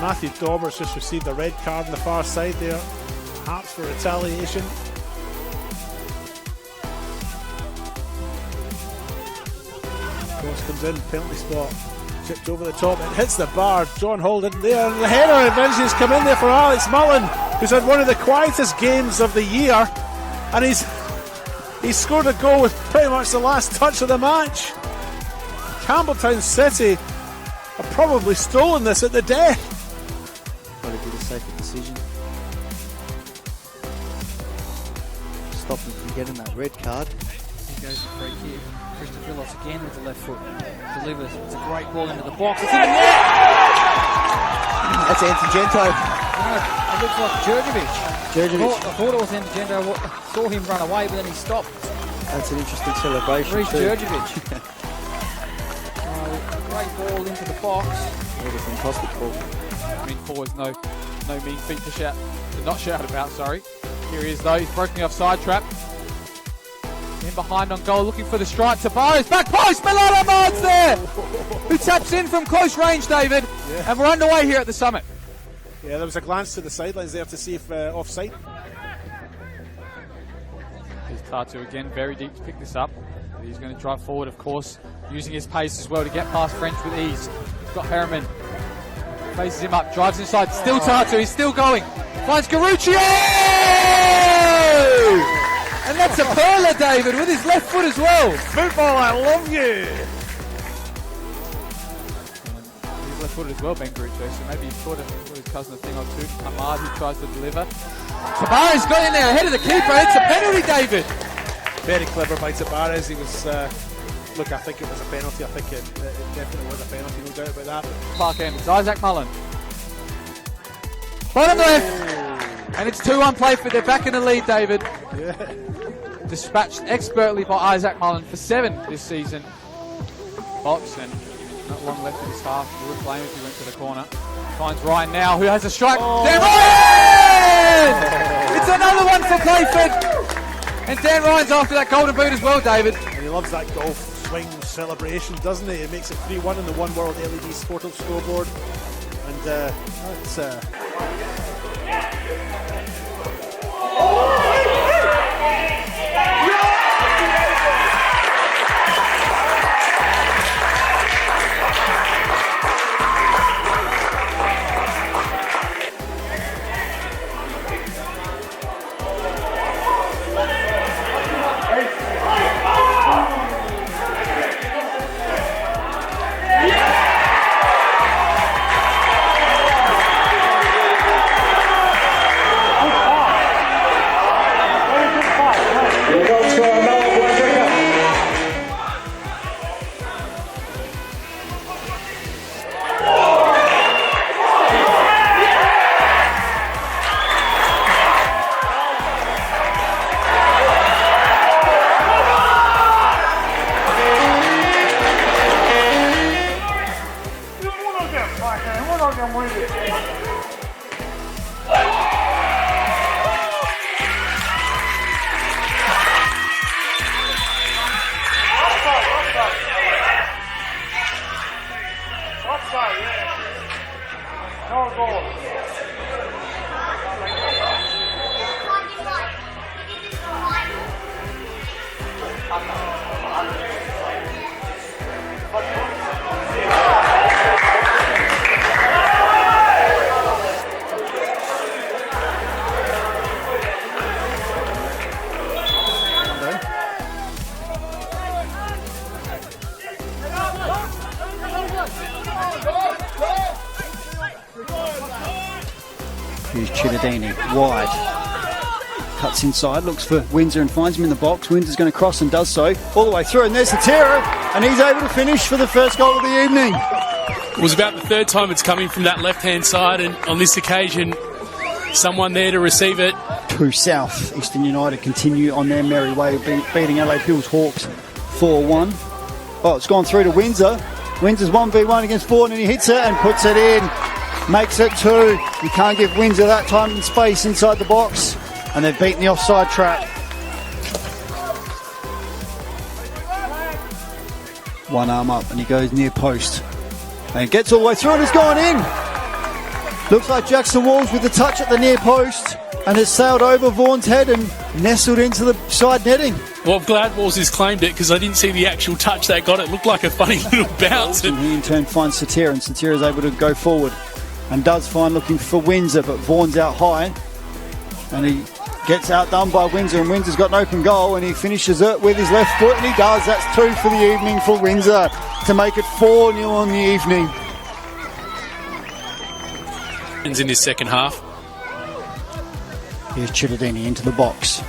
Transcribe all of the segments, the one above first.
Matthew Dauber's just received a red card on the far side there, perhaps for retaliation. Cross comes in, penalty spot, chipped over the top, it hits the bar. John Holden there, and the header eventually has come in there for Alex Mullen, who's had one of the quietest games of the year, and he's scored a goal with pretty much the last touch of the match. Campbelltown City have probably stolen this at the death. Probably be the safer decision. Stop him from getting that red card. He goes for free kick. Christopher Phillips again with the left foot. Delivers. It's a great ball into the box. It's in the net! That's Antigento. It looks like Djurjevic. I thought it was Antigento. I saw him run away, but then he stopped. That's an interesting celebration. Reece too. Djurjevic. Great ball into the box. What a fantastic ball. I mean, forwards no mean feat to not shout about, sorry. Here he is though, he's broken the offside trap. In behind on goal, looking for the strike. Tavares, back post, Milano Mards there! Who taps in from close range, David. Yeah. And we're underway here at the Summit. Yeah, there was a glance to the sidelines there to see if offside. Here's Tatu again, very deep to pick this up. He's going to drive forward, of course, using his pace as well to get past French with ease. He's got Harriman. Faces him up, drives inside, still Tatu, he's still going. Finds Garuccio! And that's a perler, David, with his left foot as well. Football, I love you! And he's left footed as well, Ben Garuccio, so maybe he thought his cousin a thing or two. Ahmad, who tries to deliver. Tavares got in there ahead of the keeper, it's a penalty, David! Very clever by Tavares. He was, look, I think it was a penalty. I think it definitely was a penalty, no doubt about that. Park end, it's Isaac Mullen. Bottom left! And it's 2-1 Playford. They're back in the lead, David. Yeah. Dispatched expertly by Isaac Mullen for 7 this season. Box, and not long left in his half. You would blame if he went to the corner. Finds Ryan now, who has a strike. Dan Ryan! It's another one for Playford! And Dan Ryan's after that golden boot as well, David. And he loves that golf swing celebration, doesn't he? It makes it 3-1 in the One World LED Sportive scoreboard. And that's... Here's Chittadini, wide. Cuts inside, looks for Windsor and finds him in the box. Windsor's going to cross and does so. All the way through, and there's the terror, and he's able to finish for the first goal of the evening. It was about the third time it's coming from that left-hand side, and on this occasion, someone there to receive it. To South, Eastern United continue on their merry way, beating Adelaide Hills Hawks 4-1. Oh, it's gone through to Windsor. Windsor's 1v1 against Ford, and he hits it and puts it in. Makes it 2. You can't give Windsor that time and space inside the box. And they've beaten the offside trap. One arm up and he goes near post. And gets all the way through and it's gone in. Looks like Jackson Walls with the touch at the near post, and it's sailed over Vaughan's head and nestled into the side netting. Well, I'm glad Walls has claimed it because I didn't see the actual touch that got it. It looked like a funny little bounce. And he in turn finds Satir, and Satir is able to go forward and does find looking for Windsor, but Vaughan's out high and he gets outdone by Windsor, and Windsor's got an open goal and he finishes it with his left foot, and he does. That's 2 for the evening for Windsor to make it 4-0 on the evening. In his second half. Here's Chittadini into the box.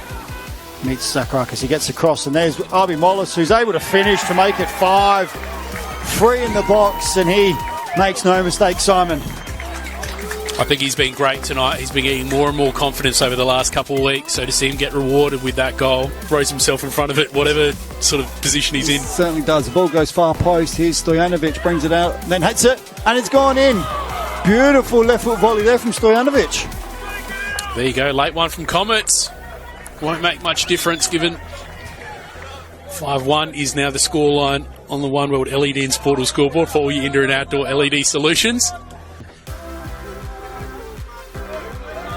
Meets Sakarakis. He gets across, and there's Arby Mollis, who's able to finish to make it 5. 3 in the box, and he makes no mistake, Simon. I think he's been great tonight. He's been getting more and more confidence over the last couple of weeks. So to see him get rewarded with that goal, throws himself in front of it, whatever sort of position he's in. Certainly does. The ball goes far post. Here's Stojanovic, brings it out, then hits it, and it's gone in. Beautiful left foot volley there from Stojanovic. There you go, late one from Comets. Won't make much difference given 5-1 is now the scoreline on the One World LED and Portal scoreboard for all your indoor and outdoor LED solutions.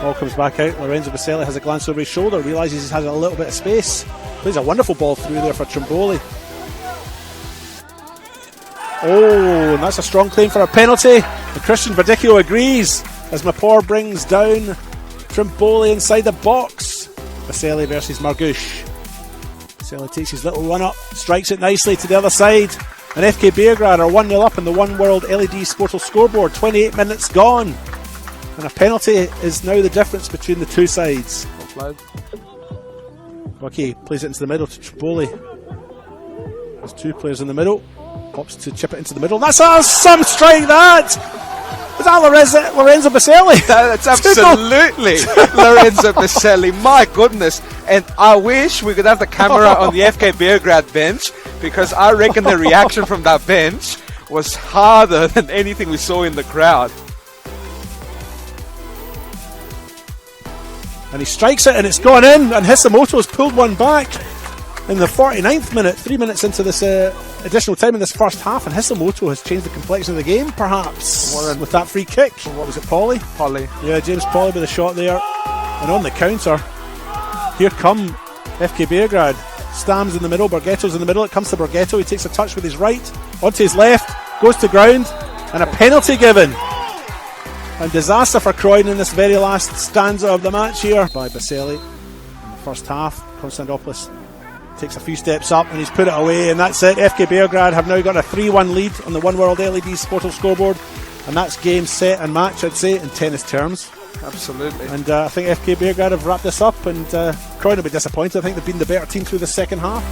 Ball comes back out. Lorenzo Baselli has a glance over his shoulder, realises he has a little bit of space. Plays a wonderful ball through there for Trimboli. Oh, and that's a strong claim for a penalty. And Christian Verdicchio agrees as Mapor brings down Trimboli inside the box. Baselli versus Margouche. Baselli takes his little run up, strikes it nicely to the other side, and FK Beograd are 1-0 up in the One World LED Sportal scoreboard. 28 minutes gone, and a penalty is now the difference between the two sides. Bucky plays it into the middle to Trimboli. There's 2 players in the middle. Pops to chip it into the middle. That's some strike, that! Is that Lorenzo Baselli? That's absolutely Lorenzo Baselli. My goodness. And I wish we could have the camera on the FK Beograd bench, because I reckon the reaction from that bench was harder than anything we saw in the crowd. And he strikes it and it's gone in, and Hisamoto's pulled one back in the 49th minute, 3 minutes into this additional time in this first half, and Hisamoto has changed the complexion of the game, perhaps, with that free kick. What was it, Polly? Polly. Yeah, James Polly with a shot there. And on the counter, here come FK Beograd. Stam's in the middle, Borghetto's in the middle. It comes to Borghetto, he takes a touch with his right, onto his left, goes to ground, and a penalty given. And disaster for Croydon in this very last stanza of the match here by Baselli. In the first half, Konstantopoulos takes a few steps up and he's put it away, and that's it. FK Beograd have now got a 3-1 lead on the One World LED Sportal scoreboard, and that's game, set and match, I'd say, in tennis terms. Absolutely. And I think FK Beograd have wrapped this up, and Croydon will be disappointed. I think they've been the better team through the second half.